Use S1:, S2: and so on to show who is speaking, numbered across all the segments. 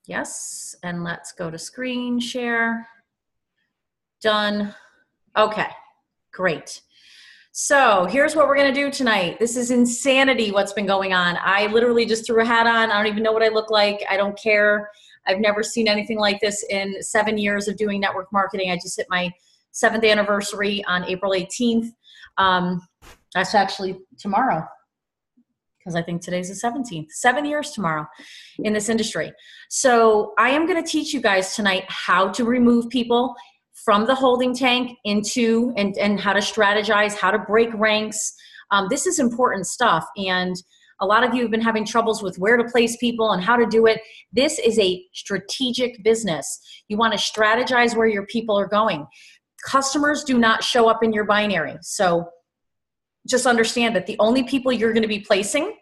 S1: Yes, and let's go to screen share. Done. Okay, great. So here's what we're gonna do tonight. This is insanity what's been going on. I literally just threw a hat on. I don't even know what I look like. I don't care. I've never seen anything like this in 7 years of doing network marketing. I just hit my 7th anniversary on April 18th. That's actually tomorrow, because I think today's the 17th. 7 years tomorrow in this industry. So I am gonna teach you guys tonight how to remove people from the holding tank into, and how to strategize, how to break ranks. This is important stuff. And a lot of you have been having troubles with where to place people and how to do it. This is a strategic business. You want to strategize where your people are going. Customers do not show up in your binary. So just understand that the only people you're going to be placing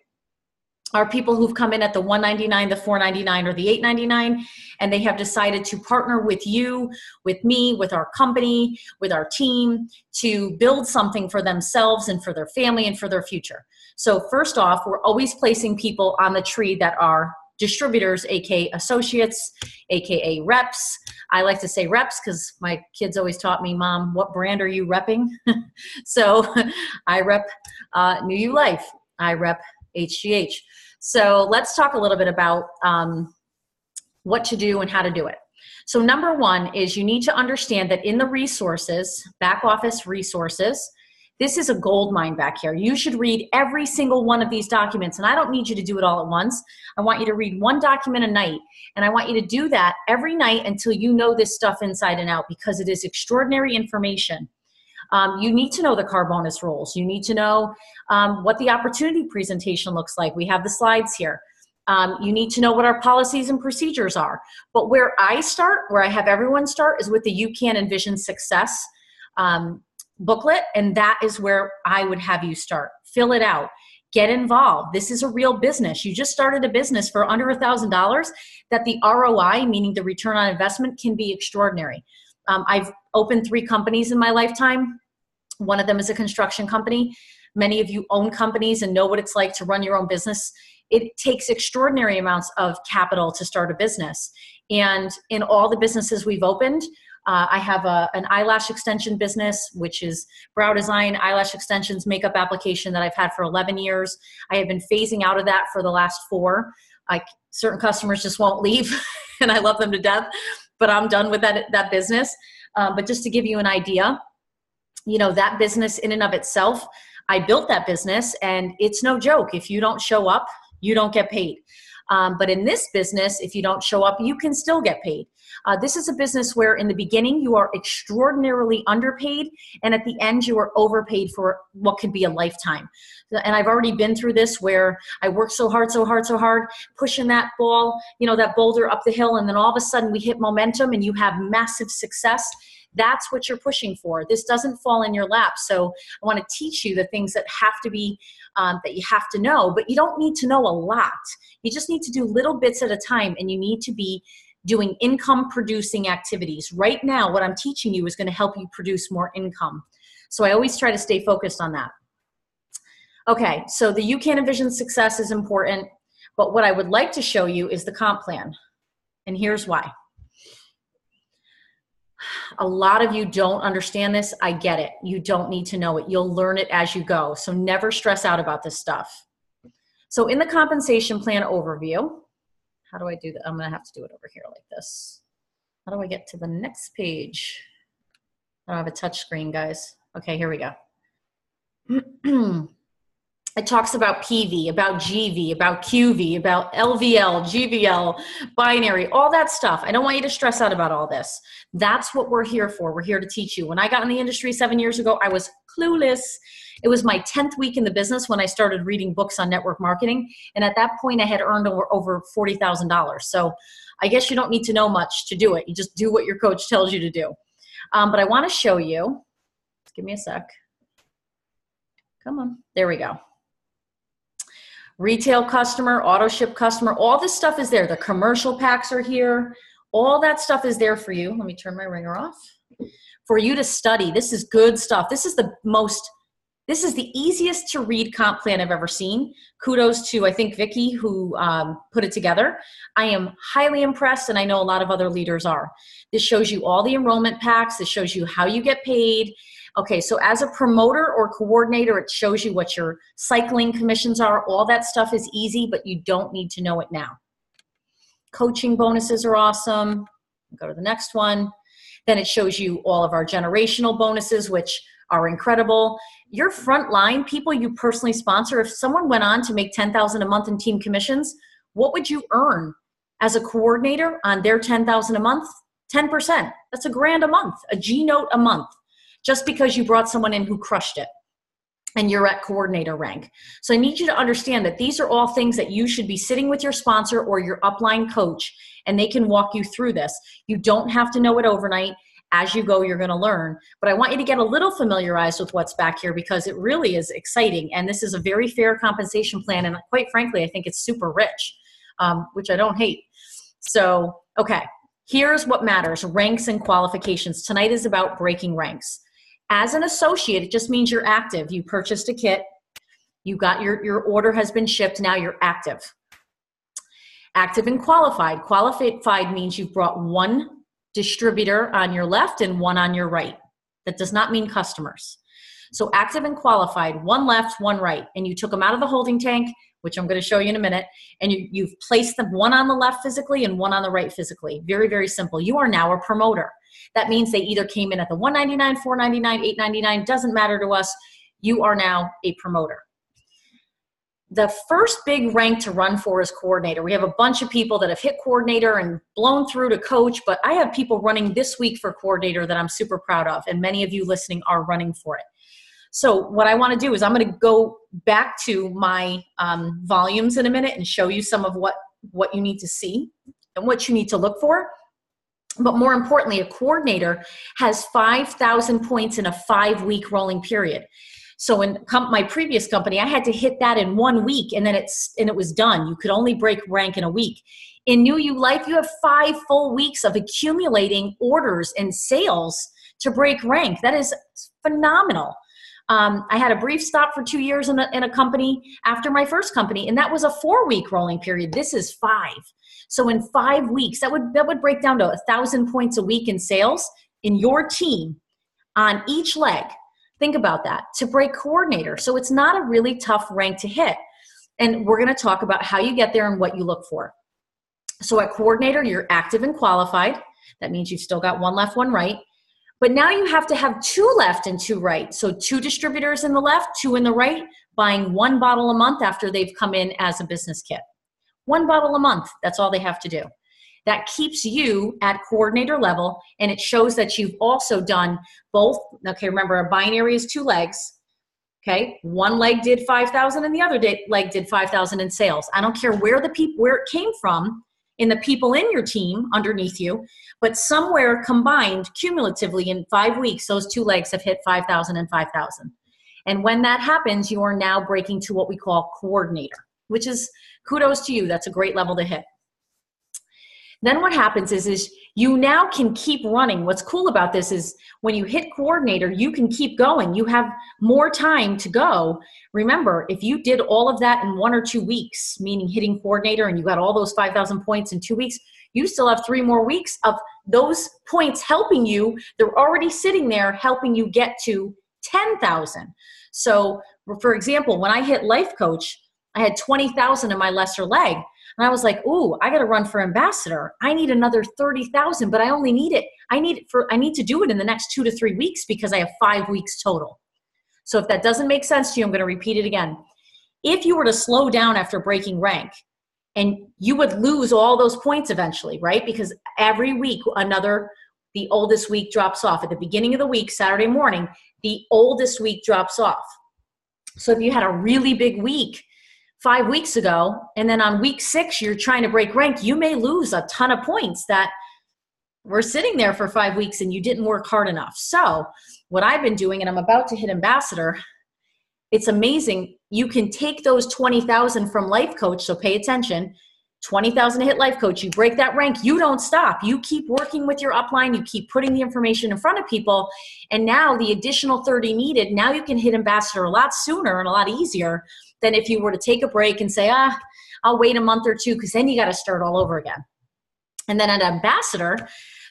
S1: are people who've come in at the $199, the $499, or the $899, and they have decided to partner with you, with me, with our company, with our team to build something for themselves and for their family and for their future. So first off, we're always placing people on the tree that are distributors, aka associates, aka reps. I like to say reps because my kids always taught me, Mom, what brand are you repping? So I rep New You Life. I rep HGH. So let's talk a little bit about what to do and how to do it. So number one is you need to understand that in the resources, back office resources, this is a gold mine back here. You should read every single one of these documents, and I don't need you to do it all at once. I want you to read one document a night, and I want you to do that every night until you know this stuff inside and out, because it is extraordinary information. You need to know the car bonus rules. You need to know what the opportunity presentation looks like. We have the slides here. You need to know what our policies and procedures are. But where I start, where I have everyone start, is with the You Can Envision Success booklet, and that is where I would have you start. Fill it out. Get involved. This is a real business. You just started a business for under $1,000 that the ROI, meaning the return on investment, can be extraordinary. I've opened 3 companies in my lifetime. One of them is a construction company. Many of you own companies and know what it's like to run your own business. It takes extraordinary amounts of capital to start a business. And in all the businesses we've opened, I have an eyelash extension business, which is brow design, eyelash extensions, makeup application that I've had for 11 years. I have been phasing out of that for the last 4. Certain customers just won't leave, and I love them to death, but I'm done with that business. But just to give you an idea, you know, that business in and of itself, I built that business, and it's no joke. If you don't show up, you don't get paid. But in this business, if you don't show up, you can still get paid. This is a business where in the beginning you are extraordinarily underpaid, and at the end you are overpaid for what could be a lifetime. And I've already been through this where I worked so hard, pushing that ball, you know, that boulder up the hill, and then all of a sudden we hit momentum and you have massive success. That's what you're pushing for. This doesn't fall in your lap. So I want to teach you the things that have to be, that you have to know, but you don't need to know a lot. You just need to do little bits at a time, and you need to be doing income producing activities. Right now, what I'm teaching you is going to help you produce more income. So I always try to stay focused on that. Okay, so the You Can Envision Success is important, but what I would like to show you is the comp plan. And here's why. A lot of you don't understand this. I get it. You don't need to know it. You'll learn it as you go. So never stress out about this stuff. So in the compensation plan overview, how do I do that? I'm going to have to do it over here like this. How do I get to the next page? I don't have a touch screen, guys. Okay, here we go. It talks about PV, about GV, about QV, about LVL, GVL, binary, all that stuff. I don't want you to stress out about all this. That's what we're here for. We're here to teach you. When I got in the industry 7 years ago, I was clueless. It was my 10th week in the business when I started reading books on network marketing. And at that point, I had earned over $40,000. So I guess you don't need to know much to do it. You just do what your coach tells you to do. But I want to show you. Give me a sec. Come on. There we go. Retail customer, auto ship customer, all this stuff is there. The commercial packs are here. All that stuff is there for you. Let me turn my ringer off. For you to study. This is good stuff. This is the most This is the easiest to read comp plan I've ever seen. Kudos to, I think, Vicky, who put it together. I am highly impressed, and I know a lot of other leaders are. This shows you all the enrollment packs. This shows you how you get paid. Okay, so as a promoter or coordinator, it shows you what your cycling commissions are. All that stuff is easy, but you don't need to know it now. Coaching bonuses are awesome. Go to the next one. Then it shows you all of our generational bonuses, which are incredible. Your frontline people you personally sponsor, if someone went on to make $10,000 a month in team commissions, what would you earn as a coordinator on their $10,000 a month? 10%. That's $1,000 a month, a G note a month, just because you brought someone in who crushed it and you're at coordinator rank. So I need you to understand that these are all things that you should be sitting with your sponsor or your upline coach, and they can walk you through this. You don't have to know it overnight. As you go, you're going to learn. But I want you to get a little familiarized with what's back here, because it really is exciting. And this is a very fair compensation plan. And quite frankly, I think it's super rich, which I don't hate. So, okay, here's what matters: ranks and qualifications. Tonight is about breaking ranks. As an associate, it just means you're active. You purchased a kit. You got your order has been shipped. Now you're active. Active and qualified. Qualified means you've brought one distributor on your left and one on your right. That does not mean customers. So active and qualified, one left, one right. And you took them out of the holding tank, which I'm going to show you in a minute. And you've placed them one on the left physically and one on the right physically. Very, very simple. You are now a promoter. That means they either came in at the $199, $499, $899, doesn't matter to us. You are now a promoter. The first big rank to run for is coordinator. We have a bunch of people that have hit coordinator and blown through to coach, but I have people running this week for coordinator that I'm super proud of, and many of you listening are running for it. So what I want to do is I'm going to go back to my volumes in a minute and show you some of what you need to see and what you need to look for. But more importantly, a coordinator has 5,000 points in a 5-week rolling period. So in my previous company, I had to hit that in 1 week, and then it was done. You could only break rank in a week. In New You Life, you have 5 full weeks of accumulating orders and sales to break rank. That is phenomenal. I had a brief stop for 2 years in a company after my first company, and that was a 4-week rolling period. This is 5. So in 5 weeks, that would break down to 1,000 points a week in sales in your team on each leg. Think about that, to break coordinator. So it's not a really tough rank to hit. And we're going to talk about how you get there and what you look for. So at coordinator, you're active and qualified. That means you've still got one left, one right. But now you have to have 2 left and 2 right. So 2 distributors in the left, 2 in the right, buying 1 bottle a month after they've come in as a business kit. 1 bottle a month, that's all they have to do. That keeps you at coordinator level, and it shows that you've also done both. Okay, remember, a binary is 2 legs. Okay, one leg did 5,000 and the other leg did 5,000 in sales. I don't care where it came from in the people in your team underneath you, but somewhere combined cumulatively in 5 weeks, those 2 legs have hit 5,000 and 5,000. And when that happens, you are now breaking to what we call coordinator, which is kudos to you. That's a great level to hit. Then what happens is you now can keep running. What's cool about this is when you hit coordinator, you can keep going. You have more time to go. Remember, if you did all of that in 1 or 2 weeks, meaning hitting coordinator, and you got all those 5,000 points in 2 weeks, you still have 3 more weeks of those points helping you. They're already sitting there helping you get to 10,000. So for example, when I hit life coach, I had 20,000 in my lesser leg. And I was like, ooh, I got to run for ambassador. I need another 30,000, but I only need it. I need to do it in the next 2 to 3 weeks because I have 5 weeks total. So if that doesn't make sense to you, I'm going to repeat it again. If you were to slow down after breaking rank, and you would lose all those points eventually, right? Because every week, the oldest week drops off. At the beginning of the week, Saturday morning, the oldest week drops off. So if you had a really big week 5 weeks ago, and then on week 6, you're trying to break rank, you may lose a ton of points that were sitting there for 5 weeks and you didn't work hard enough. So what I've been doing, and I'm about to hit ambassador, it's amazing. You can take those 20,000 from life coach, so pay attention. 20,000 hit life coach, you break that rank, you don't stop. You keep working with your upline, you keep putting the information in front of people, and now the additional 30 needed, now you can hit ambassador a lot sooner and a lot easier than if you were to take a break and say, I'll wait a month or two, because then you got to start all over again. And then at ambassador,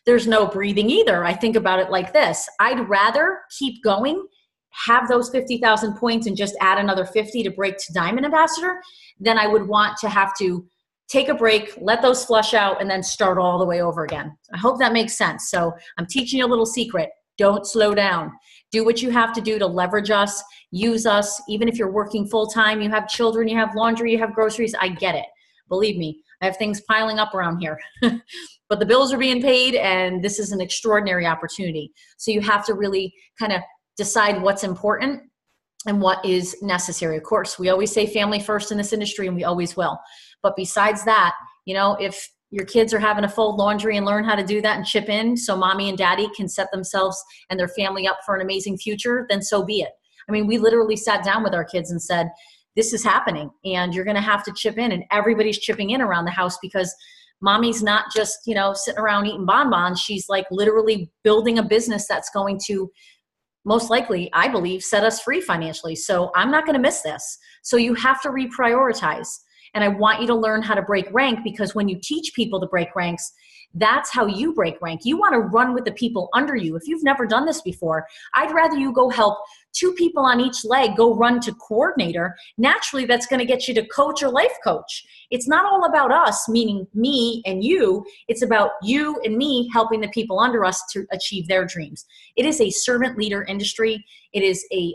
S1: there's no breathing either. I think about it like this. I'd rather keep going, have those 50,000 points and just add another 50 to break to diamond ambassador than I would want to have to take a break, let those flush out, and then start all the way over again. I hope that makes sense. So I'm teaching you a little secret. Don't slow down. Do what you have to do to leverage us, use us. Even if you're working full-time, you have children, you have laundry, you have groceries, I get it. Believe me, I have things piling up around here. But the bills are being paid, and this is an extraordinary opportunity. So you have to really kind of decide what's important and what is necessary. Of course, we always say family first in this industry, and we always will. But besides that, if your kids are having to fold laundry and learn how to do that and chip in so mommy and daddy can set themselves and their family up for an amazing future, then so be it. I mean, we literally sat down with our kids and said, this is happening, and you're going to have to chip in, and everybody's chipping in around the house, because mommy's not just, sitting around eating bonbons. She's like literally building a business that's going to most likely, I believe, set us free financially. So I'm not going to miss this. So you have to reprioritize. And I want you to learn how to break rank, because when you teach people to break ranks, that's how you break rank. You want to run with the people under you. If you've never done this before, I'd rather you go help 2 people on each leg go run to coordinator. Naturally, that's going to get you to coach or life coach. It's not all about us, meaning me and you. It's about you and me helping the people under us to achieve their dreams. It is a servant leader industry. It is a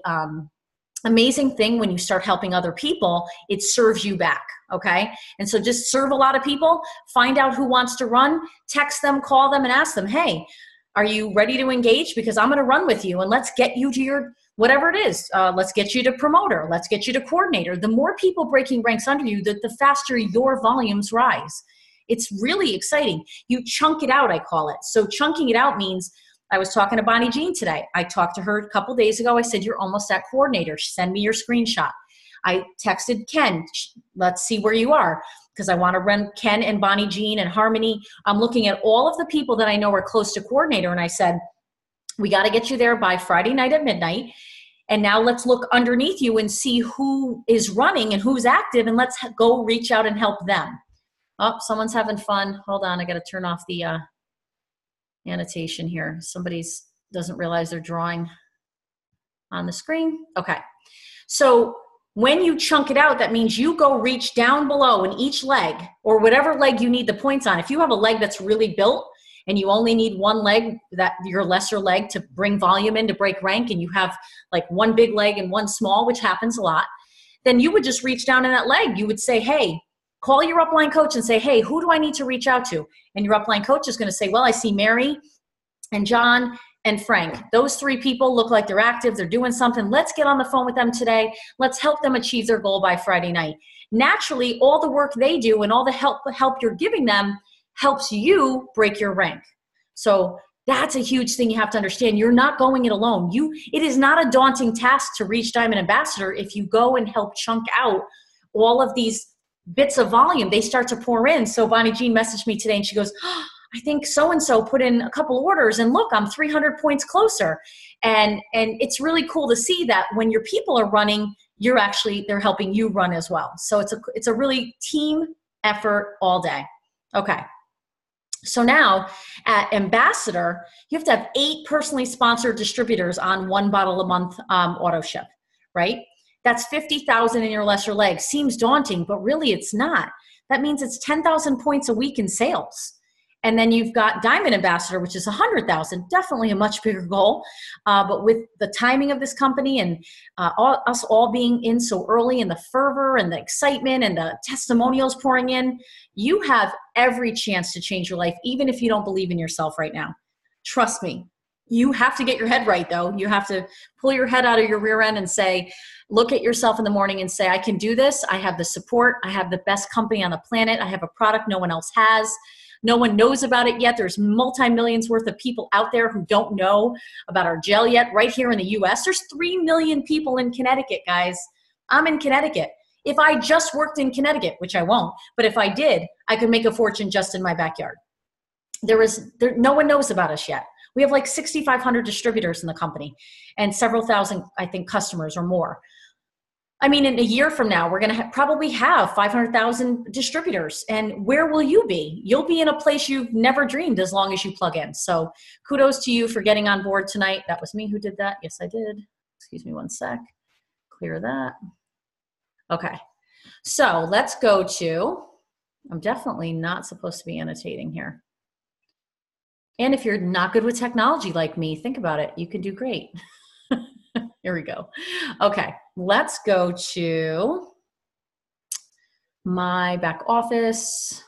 S1: amazing thing when you start helping other people. It serves you back. Okay. And so just serve a lot of people, find out who wants to run, text them, call them, and ask them, hey, are you ready to engage? Because I'm going to run with you, and let's get you to your, whatever it is. Let's get you to promoter. Let's get you to coordinator. The more people breaking ranks under you, the faster your volumes rise. It's really exciting. You chunk it out, I call it. So chunking it out means, I was talking to Bonnie Jean today. I talked to her a couple days ago. I said, you're almost at coordinator. Send me your screenshot. I texted Ken, let's see where you are, because I want to run Ken and Bonnie Jean and Harmony. I'm looking at all of the people that I know are close to coordinator, and I said, we got to get you there by Friday night at midnight. And now let's look underneath you and see who is running and who's active, and let's go reach out and help them. Oh, someone's having fun. Hold on, I got to turn off the annotation here. Somebody's doesn't realize they're drawing on the screen. Okay, so when you chunk it out, that means you go reach down below in each leg, or whatever leg you need the points on. If you have a leg that's really built and you only need one leg, that your lesser leg, to bring volume in to break rank, and you have like one big leg and one small, which happens a lot, then you would just reach down in that leg. You would say, hey, call your upline coach and say, hey, who do I need to reach out to? And your upline coach is going to say, well, I see Mary and John and Frank. Those 3 people look like they're active. They're doing something. Let's get on the phone with them today. Let's help them achieve their goal by Friday night. Naturally, all the work they do and all the help you're giving them helps you break your rank. So that's a huge thing you have to understand. You're not going it alone. It is not a daunting task to reach Diamond Ambassador if you go and help chunk out all of these bits of volume. They start to pour in. So Bonnie Jean messaged me today, and she goes, oh, I think so-and-so put in a couple orders, and look, I'm 300 points closer. And it's really cool to see that when your people are running, they're helping you run as well. So it's a really team effort all day. Okay. So now at Ambassador, you have to have 8 personally sponsored distributors on 1 bottle a month auto ship, right? That's 50,000 in your lesser leg. Seems daunting, but really it's not. That means it's 10,000 points a week in sales. And then you've got Diamond Ambassador, which is 100,000, definitely a much bigger goal. But with the timing of this company and us all being in so early, and the fervor and the excitement and the testimonials pouring in, you have every chance to change your life, even if you don't believe in yourself right now. Trust me. You have to get your head right, though. You have to pull your head out of your rear end and say, look at yourself in the morning and say, I can do this. I have the support. I have the best company on the planet. I have a product no one else has. No one knows about it yet. There's multi-millions worth of people out there who don't know about our gel yet. Right here in the US, there's 3 million people in Connecticut, guys. I'm in Connecticut. If I just worked in Connecticut, which I won't, but if I did, I could make a fortune just in my backyard. No one knows about us yet. We have like 6,500 distributors in the company and several thousand, I think, customers or more. I mean, in a year from now, we're going to probably have 500,000 distributors. And where will you be? You'll be in a place you've never dreamed as long as you plug in. So kudos to you for getting on board tonight. That was me who did that. Yes, I did. Excuse me one sec. Clear that. Okay. So let's go to, I'm definitely not supposed to be annotating here. And if you're not good with technology like me, think about it. You could do great. Here we go. Okay, let's go to my back office.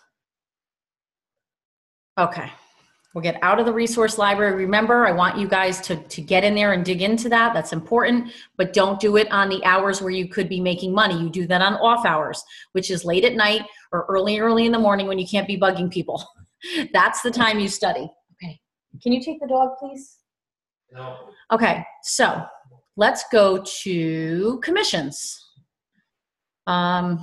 S1: Okay, we'll get out of the resource library. Remember, I want you guys to get in there and dig into that. That's important, but don't do it on the hours where you could be making money. You do that on off hours, which is late at night or early in the morning when you can't be bugging people. That's the time you study. Okay, can you take the dog, please? No. Okay, so let's go to commissions. I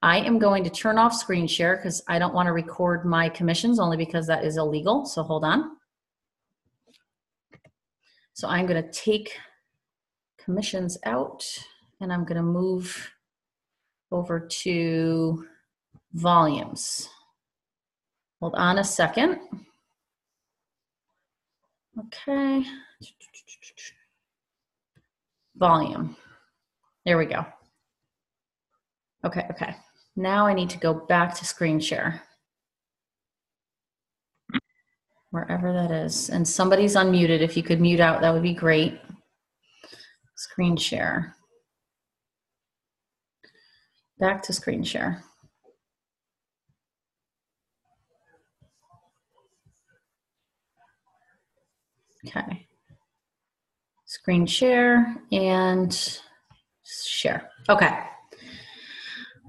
S1: am going to turn off screen share because I don't want to record my commissions, only because that is illegal. So hold on. So I'm going to take commissions out and I'm going to move over to volumes. Hold on a second. Okay. Volume. There we go. Okay, okay. Now I need to go back to screen share. Wherever that is. And somebody's unmuted. If you could mute out, that would be great. Screen share. Back to screen share. Okay. Screen share and share. Okay.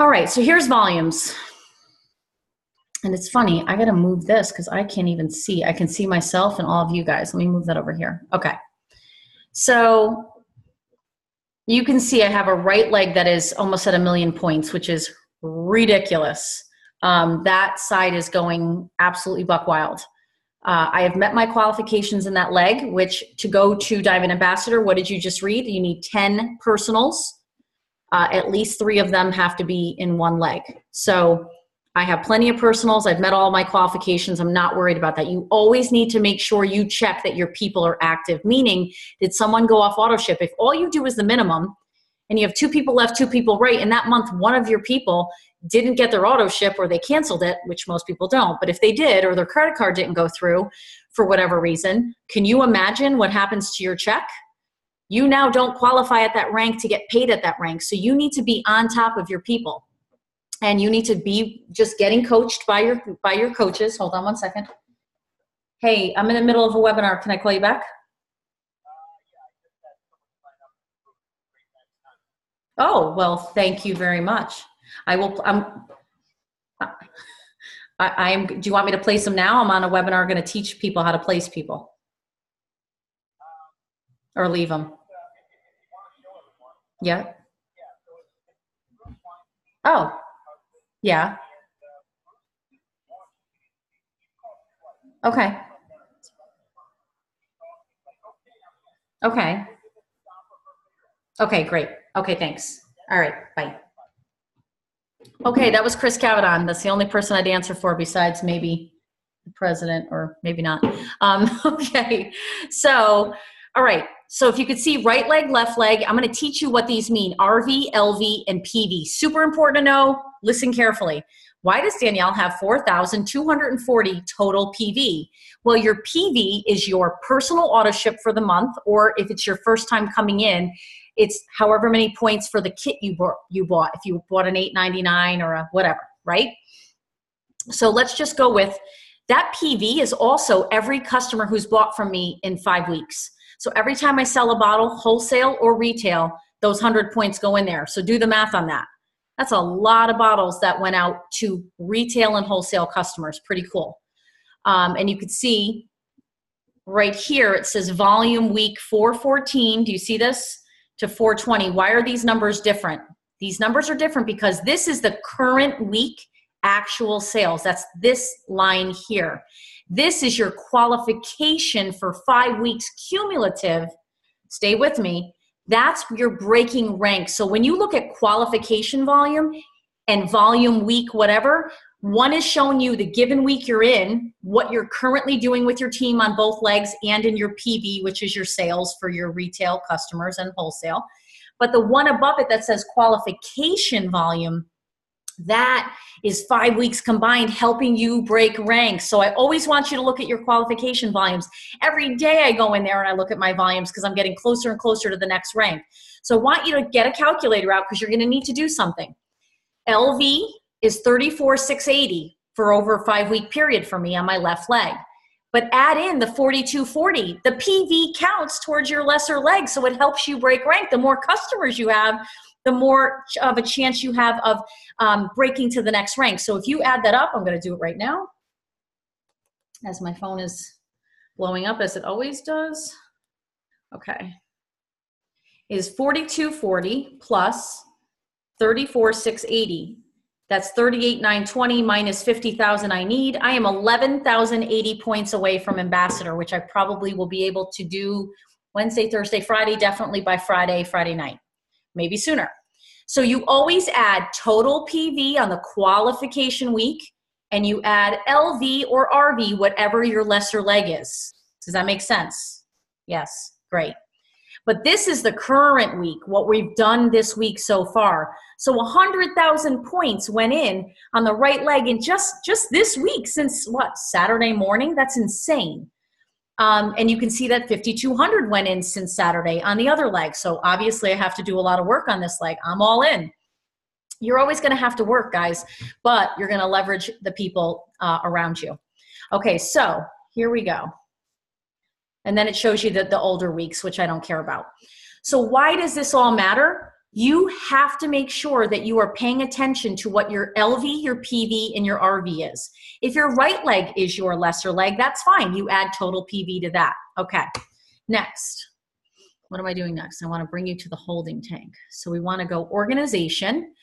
S1: All right, so here's volumes. And it's funny, I gotta move this because I can't even see. I can see myself and all of you guys. Let me move that over here. Okay. So you can see I have a right leg that is almost at 1,000,000 points, which is ridiculous. That side is going absolutely buck wild. I have met my qualifications in that leg, which to go to Diamond Ambassador, what did you just read? You need 10 personals. At least 3 of them have to be in one leg. So I have plenty of personals. I've met all my qualifications. I'm not worried about that. You always need to make sure you check that your people are active, meaning did someone go off auto ship? If all you do is the minimum and you have 2 people left, 2 people right, and that month one of your people didn't get their auto ship or they canceled it, which most people don't, but if they did or their credit card didn't go through for whatever reason, can you imagine what happens to your check? You now don't qualify at that rank to get paid at that rank. So you need to be on top of your people. And you need to be just getting coached by your coaches. Hold on one second. Hey, I'm in the middle of a webinar. Can I call you back? Oh, well, thank you very much. I will, do you want me to place them now? I'm on a webinar going to teach people how to place people. Or leave them. Yeah. Oh, yeah. Okay. Okay. Okay, great. Okay, thanks. All right, bye. Okay, that was Chris Cavadon. That's the only person I'd answer for besides maybe the president or maybe not. Okay, so, all right. So if you could see right leg, left leg, I'm going to teach you what these mean. RV, LV, and PV. Super important to know. Listen carefully. Why does Danielle have 4,240 total PV? Well, your PV is your personal auto ship for the month, or if it's your first time coming in, it's however many points for the kit you bought. If you bought an $8.99 or a whatever, right? So let's just go with that. PV is also every customer who's bought from me in 5 weeks. So every time I sell a bottle, wholesale or retail, those 100 points go in there. So do the math on that. That's a lot of bottles that went out to retail and wholesale customers. Pretty cool. And you could see right here, it says volume week 414. Do you see this? To 420. Why are these numbers different? These numbers are different because this is the current week actual sales. That's this line here. This is your qualification for 5 weeks cumulative. Stay with me. That's your breaking rank. So when you look at qualification volume and volume week, whatever, one is showing you the given week you're in, what you're currently doing with your team on both legs and in your PV, which is your sales for your retail customers and wholesale. But the one above it that says qualification volume, that is 5 weeks combined helping you break ranks. So I always want you to look at your qualification volumes. Every day I go in there and I look at my volumes because I'm getting closer and closer to the next rank. So I want you to get a calculator out because you're going to need to do something. LV is 34,680 for over a 5 week period for me on my left leg. But add in the 4240. The PV counts towards your lesser leg, so it helps you break rank. The more customers you have, the more of a chance you have of breaking to the next rank. So if you add that up, I'm going to do it right now as my phone is blowing up as it always does. Okay. Is 4240 plus 34,680. That's 38,920 minus 50,000 I need. I am 11,080 points away from ambassador, which I probably will be able to do Wednesday, Thursday, Friday, definitely by Friday night, maybe sooner. So you always add total PV on the qualification week, and you add LV or RV, whatever your lesser leg is. Does that make sense? Yes, great. But this is the current week, what we've done this week so far. So 100,000 points went in on the right leg in just this week since what, Saturday morning? That's insane. And you can see that 5,200 went in since Saturday on the other leg. So obviously I have to do a lot of work on this leg. I'm all in. You're always going to have to work, guys, but you're going to leverage the people around you. Okay, so here we go. And then it shows you the older weeks, which I don't care about. So why does this all matter? You have to make sure that you are paying attention to what your LV, your PV, and your RV is. If your right leg is your lesser leg, that's fine. You add total PV to that. Okay, next. What am I doing next? I want to bring you to the holding tank. So we want to go organization.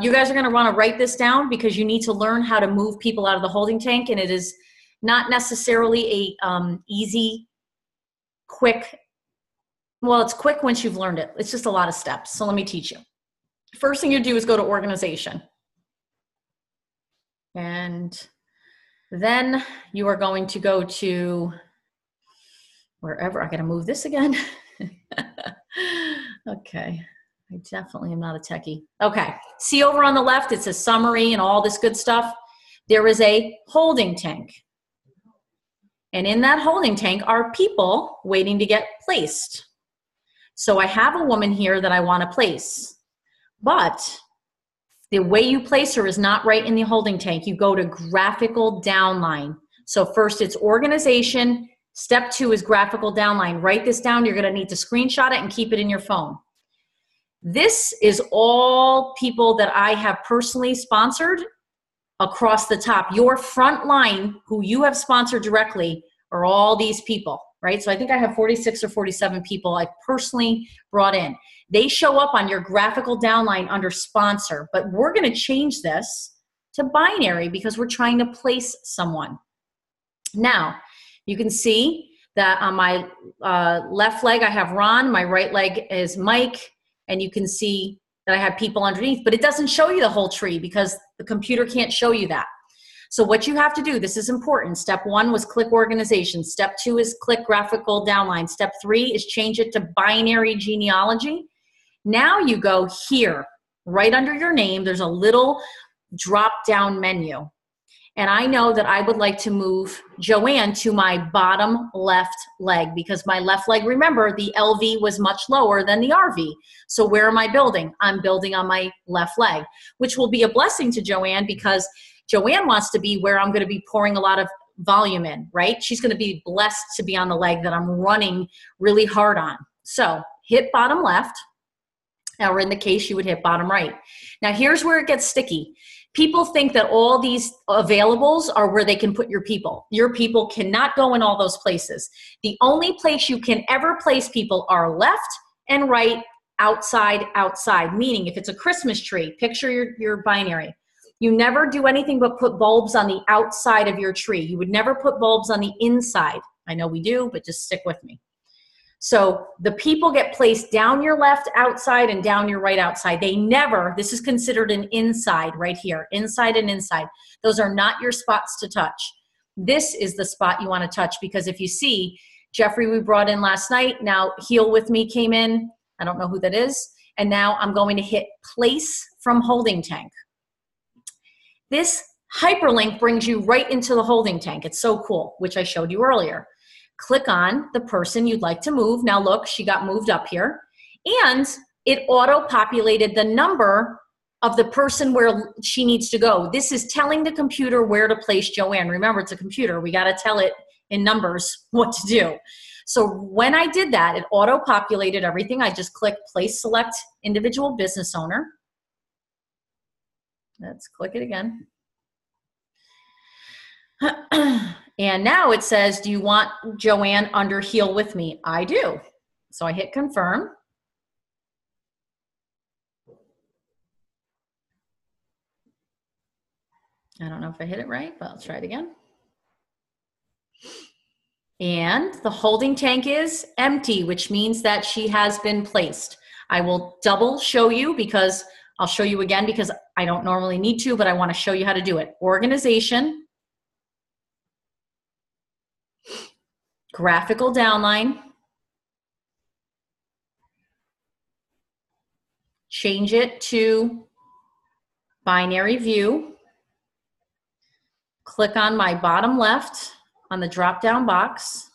S1: You guys are going to want to write this down because you need to learn how to move people out of the holding tank, and it is not necessarily a easy, quick. Well, it's quick once you've learned it. It's just a lot of steps. So let me teach you. First thing you do is go to organization. And then you are going to go to wherever. I got to move this again. Okay. I definitely am not a techie. Okay. See over on the left, it says summary and all this good stuff. There is a holding tank. And in that holding tank are people waiting to get placed. So I have a woman here that I want to place, but the way you place her is not right in the holding tank. You go to graphical downline. So first it's organization. Step 2 is graphical downline. Write this down. You're going to need to screenshot it and keep it in your phone. This is all people that I have personally sponsored across the top. Your front line, who you have sponsored directly, are all these people, right? So I think I have 46 or 47 people I personally brought in. They show up on your graphical downline under sponsor, but we're going to change this to binary because we're trying to place someone. Now, you can see that on my left leg, I have Ron. My right leg is Mike. And you can see that I have people underneath, but it doesn't show you the whole tree because the computer can't show you that. So what you have to do, this is important. Step 1 was click organization. Step 2 is click graphical downline. Step 3 is change it to binary genealogy. Now you go here, right under your name, there's a little drop-down menu. And I know that I would like to move Joanne to my bottom left leg because my left leg, remember, the LV was much lower than the RV. So where am I building? I'm building on my left leg, which will be a blessing to Joanne because Joanne wants to be where I'm going to be pouring a lot of volume in, right? She's going to be blessed to be on the leg that I'm running really hard on. So hit bottom left, or in the case you would hit bottom right. Now here's where it gets sticky. People think that all these availables are where they can put your people. Your people cannot go in all those places. The only place you can ever place people are left and right outside, outside. Meaning if it's a Christmas tree, picture your binary. You never do anything but put bulbs on the outside of your tree. You would never put bulbs on the inside. I know we do, but just stick with me. So the people get placed down your left outside and down your right outside. They never, this is considered an inside right here, inside and inside. Those are not your spots to touch. This is the spot you want to touch, because if you see, Jeffrey we brought in last night, now Heal With Me came in. I don't know who that is. And now I'm going to hit place from holding tank. This hyperlink brings you right into the holding tank. It's so cool, which I showed you earlier. Click on the person you'd like to move. Now look, she got moved up here. And it auto-populated the number of the person where she needs to go. This is telling the computer where to place Joanne. Remember, it's a computer. We got to tell it in numbers what to do. So when I did that, it auto-populated everything. I just clicked Place Select Individual Business Owner. Let's click it again. And now it says, do you want Joanne under Heal With Me? I do. So I hit confirm. I don't know if I hit it right, but I'll try it again. And the holding tank is empty, which means that she has been placed. I will double show you, because I'll show you again, because I don't normally need to, but I want to show you how to do it. Organization. Graphical downline, change it to binary view, click on my bottom left on the drop down box,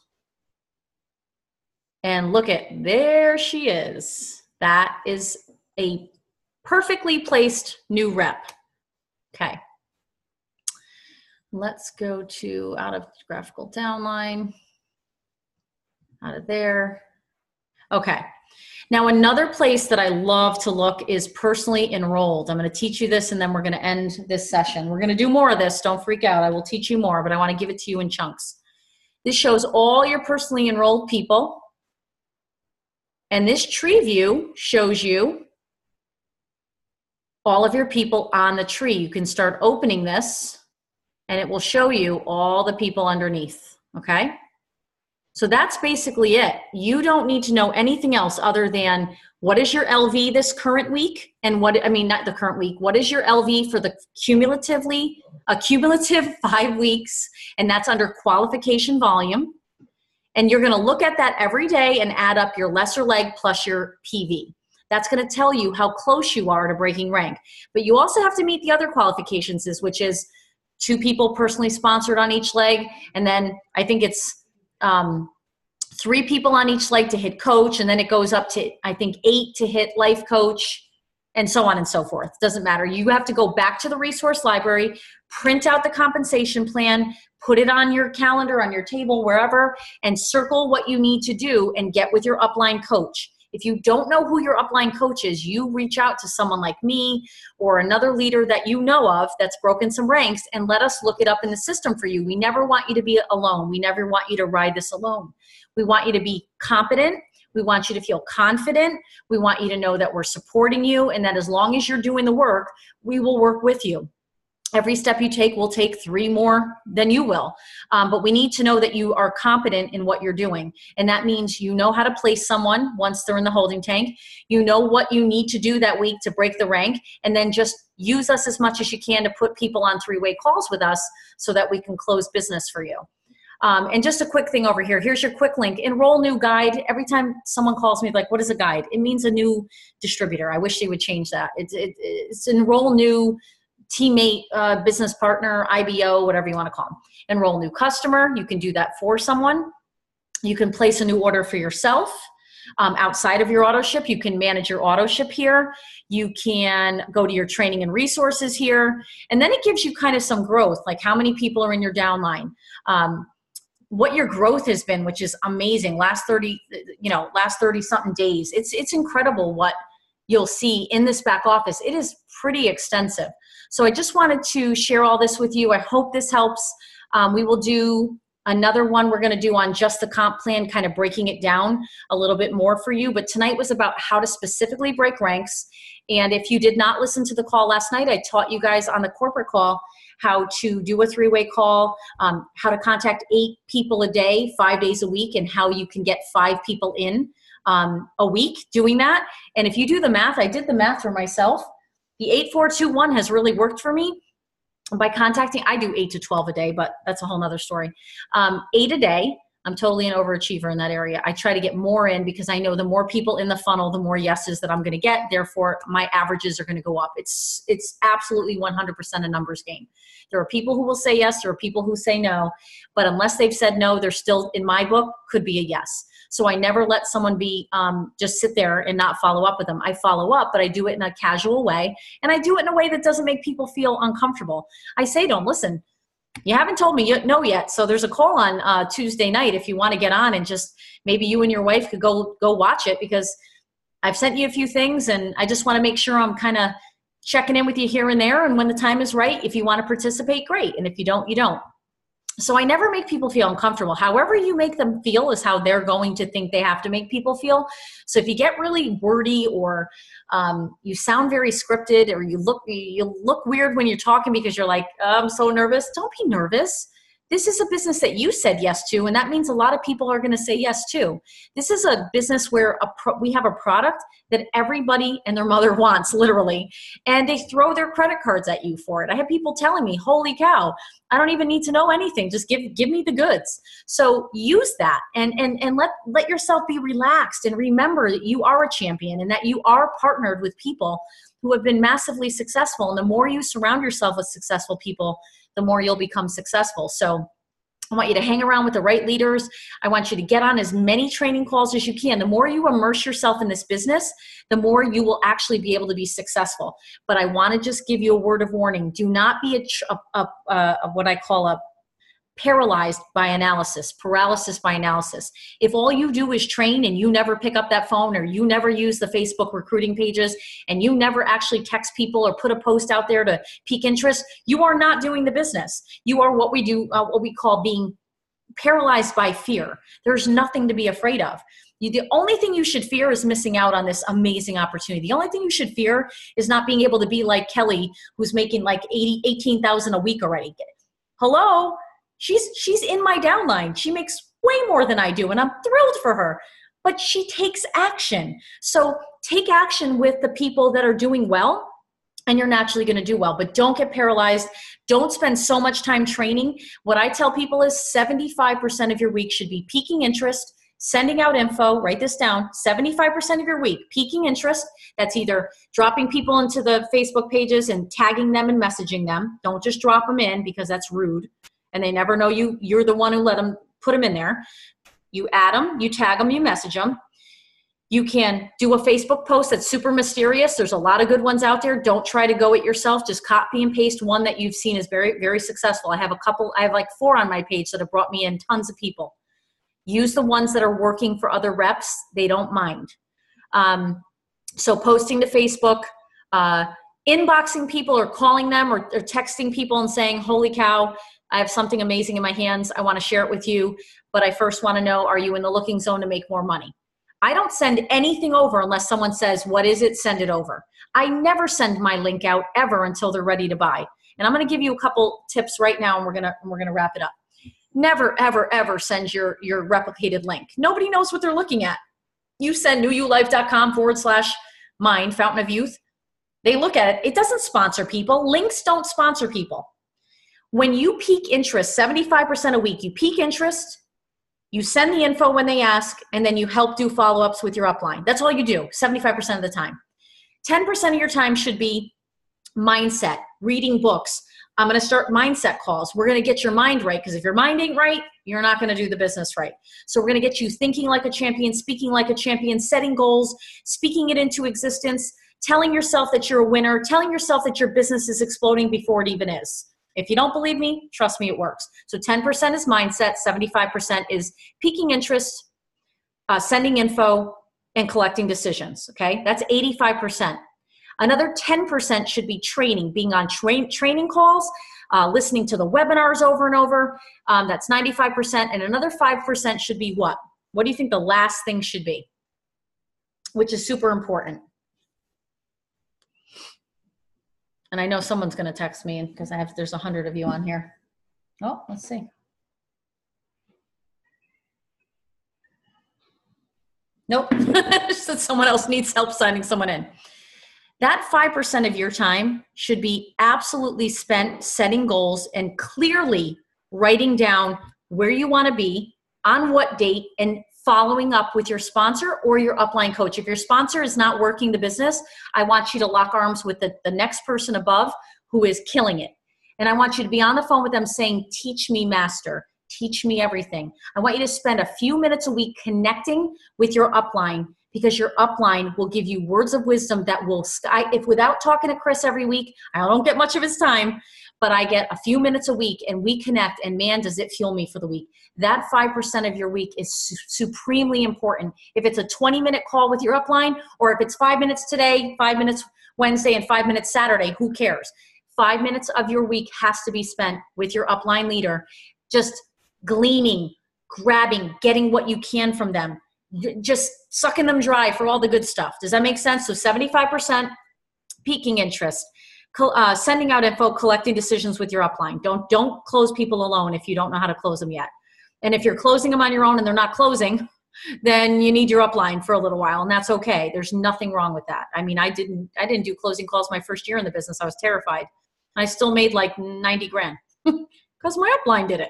S1: and look at, there she is. That is a perfectly placed new rep. Okay, let's go to out of graphical downline. Out of there. Okay. Now another place that I love to look is personally enrolled. I'm going to teach you this, and then we're going to end this session. We're going to do more of this. Don't freak out. I will teach you more, but I want to give it to you in chunks. This shows all your personally enrolled people. And this tree view shows you all of your people on the tree. You can start opening this, and it will show you all the people underneath. Okay? So that's basically it. You don't need to know anything else other than what is your LV this current week, and not the current week, what is your LV for the cumulative 5 weeks, and that's under qualification volume. And you're gonna look at that every day and add up your lesser leg plus your PV. That's gonna tell you how close you are to breaking rank. But you also have to meet the other qualifications, which is 2 people personally sponsored on each leg, and then I think it's 3 people on each leg to hit coach, and then it goes up to, I think, 8 to hit life coach, and so on and so forth. Doesn't matter. You have to go back to the resource library, print out the compensation plan, put it on your calendar, on your table, wherever, and circle what you need to do and get with your upline coach. If you don't know who your upline coach is, you reach out to someone like me or another leader that you know of that's broken some ranks, and let us look it up in the system for you. We never want you to be alone. We never want you to ride this alone. We want you to be competent. We want you to feel confident. We want you to know that we're supporting you, and that as long as you're doing the work, we will work with you. Every step you take, we'll take 3 more than you will. But we need to know that you are competent in what you're doing. And that means you know how to place someone once they're in the holding tank. You know what you need to do that week to break the rank. And then just use us as much as you can to put people on 3-way calls with us so that we can close business for you. And just a quick thing over here. Here's your quick link. Enroll new guide. Every time someone calls me, like, what is a guide? It means a new distributor. I wish they would change that. It's enroll new teammate, business partner, IBO, whatever you want to call them. Enroll new customer. You can do that for someone. You can place a new order for yourself. Outside of your auto ship, you can manage your auto ship here. You can go to your training and resources here. And then it gives you kind of some growth, like how many people are in your downline. What your growth has been, which is amazing. Last 30 something days. It's incredible what you'll see in this back office. It is pretty extensive. So I just wanted to share all this with you. I hope this helps. We will do Another one we're going to do on just the comp plan, kind of breaking it down a little bit more for you. But tonight was about how to specifically break ranks. And if you did not listen to the call last night, I taught you guys on the corporate call how to do a 3-way call, how to contact 8 people a day, 5 days a week, and how you can get 5 people in a week doing that. And if you do the math, I did the math for myself. The 8-4-2-1 has really worked for me. By contacting, I do 8 to 12 a day, but that's a whole nother story. 8 a day. I'm totally an overachiever in that area. I try to get more in because I know the more people in the funnel, the more yeses that I'm going to get. Therefore, my averages are going to go up. It's absolutely 100% a numbers game. There are people who will say yes. There are people who say no. But unless they've said no, they're still, in my book, could be a yes. So I never let someone be just sit there and not follow up with them. I follow up, but I do it in a casual way. And I do it in a way that doesn't make people feel uncomfortable. I say to them, listen, you haven't told me no yet. So there's a call on Tuesday night if you want to get on and just maybe you and your wife could go watch it, because I've sent you a few things and I just want to make sure I'm kind of checking in with you here and there. And when the time is right, if you want to participate, great. And if you don't, you don't. So I never make people feel uncomfortable. However you make them feel is how they're going to think they have to make people feel. So if you get really wordy or you sound very scripted, or you look weird when you're talking because you're like, oh, I'm so nervous. Don't be nervous. This is a business that you said yes to, and that means a lot of people are going to say yes too. This is a business where we have a product that everybody and their mother wants, literally, and they throw their credit cards at you for it. I have people telling me, holy cow, I don't even need to know anything. Just give me the goods. So use that and let yourself be relaxed, and remember that you are a champion and that you are partnered with people who have been massively successful. And the more you surround yourself with successful people, the more you'll become successful. So I want you to hang around with the right leaders. I want you to get on as many training calls as you can. The more you immerse yourself in this business, the more you will actually be able to be successful. But I want to just give you a word of warning. Do not be what I call a paralysis by analysis. If all you do is train and you never pick up that phone, or you never use the Facebook recruiting pages, and you never actually text people or put a post out there to pique interest, you are not doing the business. You are what we call being paralyzed by fear. There's nothing to be afraid of. The only thing you should fear is missing out on this amazing opportunity. The only thing you should fear is not being able to be like Kelly, who's making like $18,000 a week already. Hello? She's in my downline. She makes way more than I do, and I'm thrilled for her. But she takes action. So take action with the people that are doing well, and you're naturally going to do well. But don't get paralyzed. Don't spend so much time training. What I tell people is 75% of your week should be piquing interest, sending out info. Write this down. 75% of your week, piquing interest. That's either dropping people into the Facebook pages and tagging them and messaging them. Don't just drop them in, because that's rude. And they never know you're the one who let them put them in there. You add them, you tag them, you message them. You can do a Facebook post that's super mysterious. There's a lot of good ones out there. Don't try to go it yourself. Just copy and paste one that you've seen is very, very successful. I have like 4 on my page that have brought me in tons of people. Use the ones that are working for other reps. They don't mind. So posting to Facebook, inboxing people or calling them or texting people and saying, holy cow, I have something amazing in my hands. I want to share it with you, but I first want to know, are you in the looking zone to make more money? I don't send anything over unless someone says, what is it? Send it over. I never send my link out ever until they're ready to buy. And I'm going to give you a couple tips right now, and we're going to wrap it up. Never, ever, ever send your replicated link. Nobody knows what they're looking at. You send newulife.com/mind, Fountain of Youth. They look at it. It doesn't sponsor people. Links don't sponsor people. When you pique interest, 75% a week, you pique interest, you send the info when they ask, and then you help do follow-ups with your upline. That's all you do, 75% of the time. 10% of your time should be mindset, reading books. I'm going to start mindset calls. We're going to get your mind right, because if your mind ain't right, you're not going to do the business right. So we're going to get you thinking like a champion, speaking like a champion, setting goals, speaking it into existence, telling yourself that you're a winner, telling yourself that your business is exploding before it even is. If you don't believe me, trust me, it works. So 10% is mindset, 75% is piquing interest, sending info, and collecting decisions, okay? That's 85%. Another 10% should be training, being on training calls. listening to the webinars over and over. That's 95%. And another 5% should be what? What do you think the last thing should be? Which is super important. And I know someone's going to text me because there's 100 of you on here. Oh, let's see. Nope. Just that someone else needs help signing someone in. That 5% of your time should be absolutely spent setting goals and clearly writing down where you want to be, on what date, and following up with your sponsor or your upline coach. If your sponsor is not working the business, I want you to lock arms with the next person above who is killing it. And I want you to be on the phone with them saying, teach me, master. Teach me everything. I want you to spend a few minutes a week connecting with your upline, because your upline will give you words of wisdom that will, if without talking to Chris every week, I don't get much of his time, but I get a few minutes a week and we connect, and man, does it fuel me for the week. That 5% of your week is supremely important. If it's a 20-minute call with your upline, or if it's 5 minutes today, 5 minutes Wednesday, and 5 minutes Saturday, who cares? 5 minutes of your week has to be spent with your upline leader, just gleaning, grabbing, getting what you can from them, just sucking them dry for all the good stuff. Does that make sense? So 75% piquing interest, sending out info, collecting decisions with your upline. Don't close people alone if you don't know how to close them yet. And if you're closing them on your own and they're not closing, then you need your upline for a little while, and that's okay. There's nothing wrong with that. I mean, I didn't do closing calls my first year in the business. I was terrified. I still made like 90 grand because my upline did it.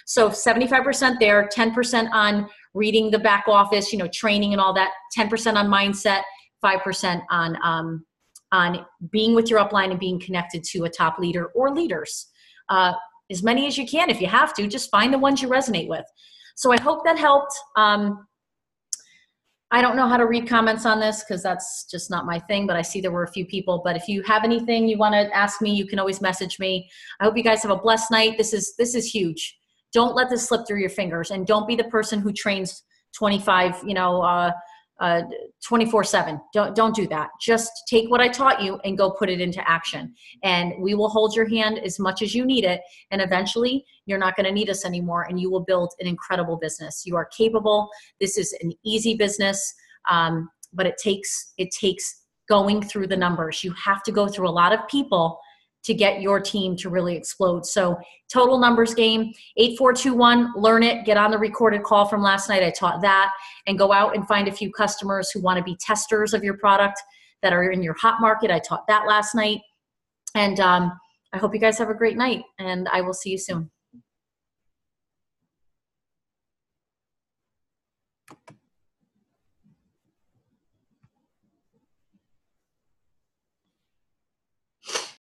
S1: So 75% there, 10% on reading the back office, training and all that, 10% on mindset, 5% on being with your upline and being connected to a top leader or leaders. As many as you can. If you have to, just find the ones you resonate with. So I hope that helped. I don't know how to read comments on this because that's just not my thing, but I see there were a few people. But if you have anything you want to ask me, you can always message me. I hope you guys have a blessed night. This is huge. Don't let this slip through your fingers, and don't be the person who trains 24/7. Don't do that. Just take what I taught you and go put it into action. And we will hold your hand as much as you need it. And eventually you're not going to need us anymore, and you will build an incredible business. You are capable. This is an easy business. But it takes going through the numbers. You have to go through a lot of people to get your team to really explode. So total numbers game, 8421, learn it, get on the recorded call from last night. I taught that, and go out and find a few customers who want to be testers of your product that are in your hot market. I taught that last night. And I hope you guys have a great night, and I will see you soon.